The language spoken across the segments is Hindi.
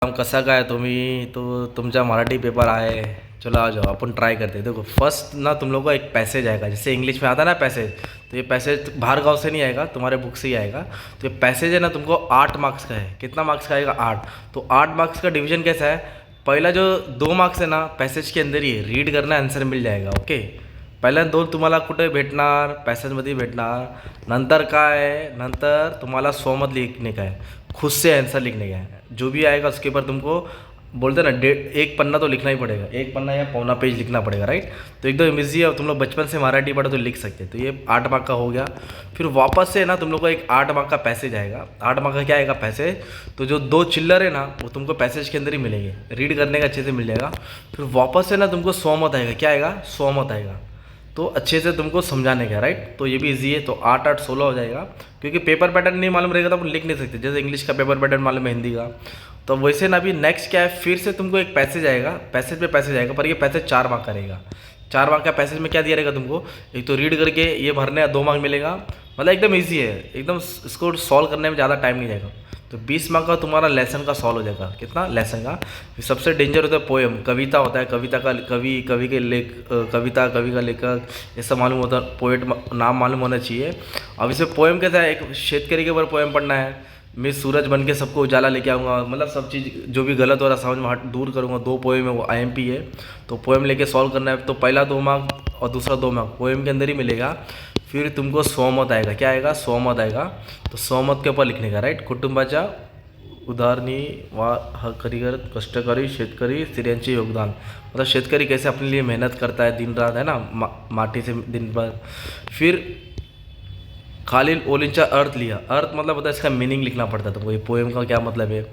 कसा काय तुम्ही तो तुमचा मराठी पेपर आहे। चलो आ जाओ अपन ट्राई करते हैं। देखो फर्स्ट ना तुम लोग को एक पैसेज आएगा, जैसे इंग्लिश में आता है ना पैसेज, तो ये पैसेज बाहर गाँव से नहीं आएगा, तुम्हारे बुक से ही आएगा। तो ये पैसेज है ना तुमको 8 मार्क्स का है। कितना मार्क्स का आएगा? 8। तो 8 मार्क्स का डिवीजन कैसा है? पहला जो 2 मार्क्स है ना पैसेज के अंदर ही रीड करना, आंसर मिल जाएगा। ओके, पहिल्या 2 तुम्हाला कुठे भेटणार? पॅसेजमध्ये भेटणार। नंतर काय आहे? नंतर तुम्हाला स्वमत लिखने का है, खुद से आंसर लिखने का है। जो भी आएगा उसके ऊपर तुमको बोलते हैं ना एक पन्ना तो लिखना ही पड़ेगा, एक पन्ना या पौना पेज लिखना पड़ेगा, राइट। तो एकदम ईजी है, तुम लोग बचपन से मराठी पढ़े तो लिख सकते हैं। तो ये 8 मार्क का हो गया। फिर वापस से ना तुम लोग को एक 8 मार्क का पैसेज आएगा। 8 मार्क का क्या आएगा? पैसेज। तो जो 2 चिल्लर है ना वो तुमको पैसेज के अंदर ही मिलेंगे, रीड करने का अच्छे से मिल जाएगा। फिर वापस से ना तुमको स्वमत आएगा। क्या आएगा? स्वमत आएगा, तो अच्छे से तुमको समझाने का, राइट। तो ये भी इजी है। तो 8 8 16 हो जाएगा, क्योंकि पेपर पैटर्न नहीं मालूम रहेगा तो अपन लिख नहीं सकते। जैसे इंग्लिश का पेपर पैटर्न मालूम है, हिंदी का, तो वैसे ना अभी नेक्स्ट क्या है, फिर से तुमको एक पैसेज आएगा, पैसेज पे पैसेज आएगा, पर ये पैसेज 4 मार्क का रहेगा। 4 मार्क का पैसेज में क्या दिया रहेगा तुमको? एक तो रीड करके ये भरने 2 मार्क मिलेगा। मतलब एकदम ईजी है, एकदम इसको सॉल्व करने में ज़्यादा टाइम नहीं जाएगा। तो 20 मार्क का तुम्हारा लेसन का सॉल्व हो जाएगा। कितना? लेसन का। सबसे डेंजर होता है पोएम, कविता होता है। कविता का कवि, कवि के लेख, कविता, कवि का लेखक, ये सब मालूम होता है। पोएट नाम मालूम होना चाहिए। अब इसमें पोएम कैसा है? एक शेतकरी के ऊपर पोएम पढ़ना है। मैं सूरज बन के सबको उजाला लेके आऊँगा, मतलब सब चीज़ जो भी गलत हो रहा समझ में हट दूर करूँगा। 2 पोएम है, वो IMP है। तो पोएम लेके सॉल्व करना है। तो पहला 2 मार्क और दूसरा 2 मार्क पोएम के अंदर ही मिलेगा। फिर तुमको स्वमत आएगा। क्या आएगा? स्वमत आएगा। तो स्वमत के ऊपर लिखने का, राइट। कुटुंबाच्या उदारनिर्वाहकरिकर कष्टकरी शेतकरी स्त्रियांचे योगदान, मतलब शेतकरी कैसे अपने लिए मेहनत करता है दिन रात, है ना, माटी से दिन भर। फिर खालील ओलींचा अर्थ लिया। अर्थ मतलब होता है, इसका मीनिंग लिखना पड़ता है तुमको, ये पोएम का क्या मतलब है।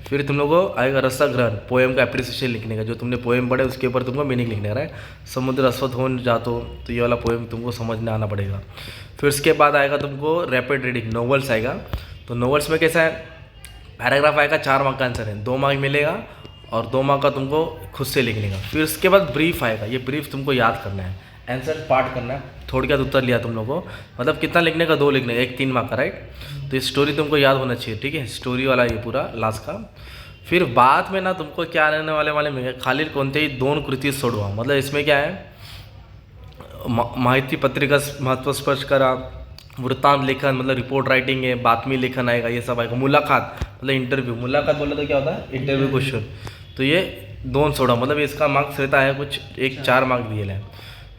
फिर तुम लोगों को आएगा रसा ग्रहण, पोएम का अप्रिसिएशन लिखने का, जो तुमने पोएम पढ़े उसके ऊपर तुमको मीनिंग लिखने का है। समुद्र अस्वत हो जातो, तो ये वाला पोएम तुमको समझने आना पड़ेगा। फिर उसके बाद आएगा तुमको रैपिड रीडिंग, नॉवेल्स आएगा। तो नॉवेल्स में कैसा है? पैराग्राफ आएगा, 4 मार्क का आंसर है, 2 मार्क मिलेगा और 2 मार्क का तुमको खुद से लिखने का। फिर उसके बाद ब्रीफ आएगा। ये ब्रीफ तुमको याद करना है, आंसर पार्ट करना है। थोड़ा उत्तर लिया तुम लोगों को, मतलब कितना लिखने का? 2 लिखने का, एक 3 मार्क का, राइट। तो ये स्टोरी तुमको याद होना चाहिए, ठीक है, स्टोरी वाला ये पूरा लास्ट का। फिर बाद में ना तुमको क्या आने वाले में खाली कोणतेही 2 कृती सोडवा, मतलब इसमें क्या है, माहिती पत्रिका महत्व स्पष्ट करा, वृत्तांत लेखन मतलब रिपोर्ट राइटिंग है, बातमी लेखन आएगा, ये सब आएगा। मुलाकात मतलब इंटरव्यू, मुलाकात बोले तो क्या होता है? Interview question. तो ये 2 सोडा, मतलब इसका मार्क्स रहता है कुछ एक 4 मार्क दिए है।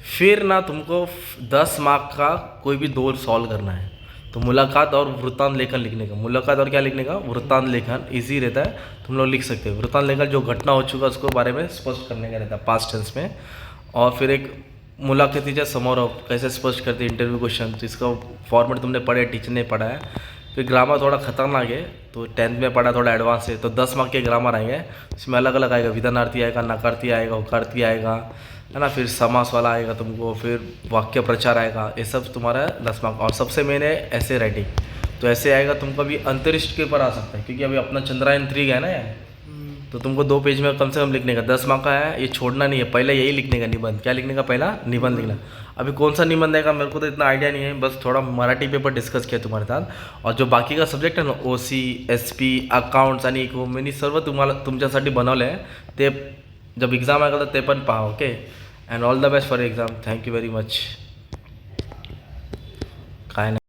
फिर ना तुमको 10 मार्क का कोई भी 2 सॉल्व करना है। तो मुलाकात और वृत्तांत लेखन लिखने का, मुलाकात और क्या लिखने का? वृत्तांत लेखन। ईजी रहता है, तुम लोग लिख सकते हो। वृत्तांत लेखन जो घटना हो चुका उसको बारे में स्पष्ट करने का रहता है, पास्ट टेंस में। और फिर एक मुलाकातीच्या समारोह कैसे स्पष्ट करते इंटरव्यू क्वेश्चन, तो इसका फॉर्मेट तुमने पढ़े, टीचर ने पढ़ा है। फिर ग्रामर थोड़ा खतरनाक है, तो 10th में पढ़ा, थोड़ा एडवांस है। तो 10 मार्क के ग्रामर आएंगे, इसमें अलग अलग आएगा, विधानार्थी आएगा, नकारार्थी आएगा, होकारार्थी आएगा, है ना। फिर समास वाला आएगा तुमको, फिर वाक्य प्रचार आएगा, ये सब तुम्हारा 10 मार्क। और सबसे मेन है ऐसे राइटिंग, तो ऐसे आएगा तुमको अभी अंतरिक्ष के ऊपर आ सकता है, क्योंकि अभी अपना चंद्रयान 3 गया ना यार। तो तुमको 2 पेज में कम से कम लिखने का, 10 मार्क का है, ये छोड़ना नहीं है। पहले यही लिखने का, निबंध। क्या लिखने का? पहला निबंध लिखना। अभी कौन सा निबंध आएगा मेरे को तो इतना आइडिया नहीं है, बस थोड़ा मराठी पेपर डिस्कस किया तुम्हारे साथ। और जो बाकी का सब्जेक्ट है ना, OC SP अकाउंट्स आणि इकॉनॉमी सर्व तुम्हाला तुमच्यासाठी बनवलं आहे, ते जब एक्झाम आएगा तर ते पण पहा। Okay, and all the best for exam. Thank you very much. काय नाही.